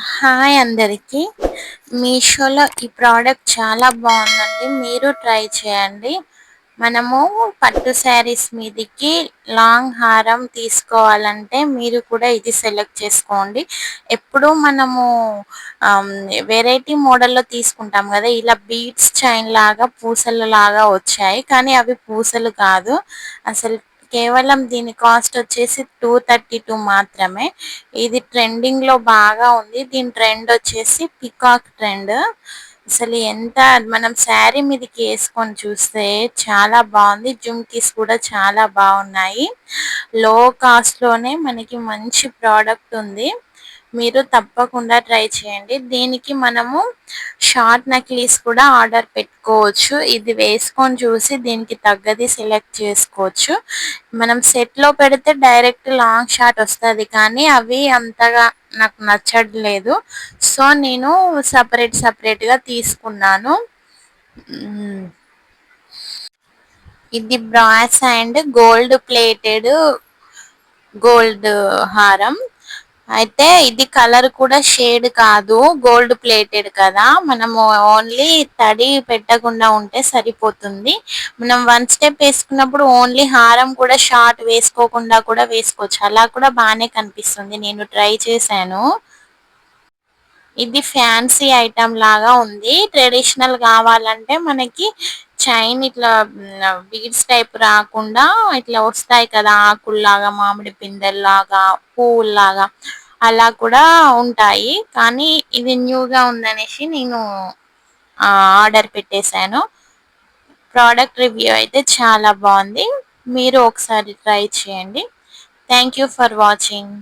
Hi అందరికి. మీషోలో ఈ ప్రోడక్ట్ చాలా బాగుందండి, మీరు ట్రై చేయండి. మనము పట్టు శారీస్ మీదకి లాంగ్ హారం తీసుకోవాలంటే మీరు కూడా ఇది సెలెక్ట్ చేసుకోండి. ఎప్పుడు మనము వెరైటీ మోడల్లో తీసుకుంటాం కదా, ఇలా బీడ్స్ చైన్ లాగా పూసల లాగా వచ్చాయి, కానీ అవి పూసలు కాదు అసలు. కేవలం దీని కాస్ట్ వచ్చేసి 232 మాత్రమే. ఇది ట్రెండింగ్ లో బాగా ఉంది. దీని ట్రెండ్ వచ్చేసి పికాక్ ట్రెండ్. అసలు ఎంత మనం శారీ మీదకి వేసుకొని చూస్తే చాలా బాగుంది. జుమ్కీస్ కూడా చాలా బాగున్నాయి. లో కాస్ట్ లోనే మనకి మంచి ప్రోడక్ట్ ఉంది. మీరు తప్పకుండా ట్రై చేయండి. దీనికి మనము షార్ట్ నక్లీస్ కూడా ఆర్డర్ పెట్టుకోవచ్చు. ఇది వేసుకొని చూసి దీనికి తగ్గది సెలెక్ట్ చేసుకోవచ్చు. మనం సెట్ లో పెడితే డైరెక్ట్ లాంగ్ షాట్ వస్తుంది, కానీ అవి అంతగా నాకు నచ్చట్లేదు. సో నేను సపరేట్ గా తీసుకున్నాను. మ్మ్. ఇది brass and gold plated gold హారం. అయితే ఇది కలర్ కూడా షేడ్ కాదు, గోల్డ్ ప్లేటెడ్ కదా, మనము ఓన్లీ తడి పెట్టకుండా ఉంటే సరిపోతుంది. మనం వన్ స్టెప్ వేసుకున్నప్పుడు ఓన్లీ హారం కూడా షార్ట్ వేసుకోకుండా కూడా వేసుకోవచ్చు, అలా కూడా బాగానే కనిపిస్తుంది. నేను ట్రై చేశాను. ఇది ఫ్యాన్సీ ఐటమ్ లాగా ఉంది. ట్రెడిషనల్ కావాలంటే మనకి చైన్ ఇట్లా బీడ్స్ టైప్ రాకుండా ఇట్లా వస్తాయి కదా, ఆకుల్లాగా, మామిడి పిందెల్లాగా, పువ్వుల్లాగా, అలా కూడా ఉంటాయి. కానీ ఇది న్యూగా ఉందనేసి నేను ఆర్డర్ పెట్టేశాను. ప్రోడక్ట్ రివ్యూ అయితే చాలా బాగుంది. మీరు ఒకసారి ట్రై చేయండి. Thank you for watching.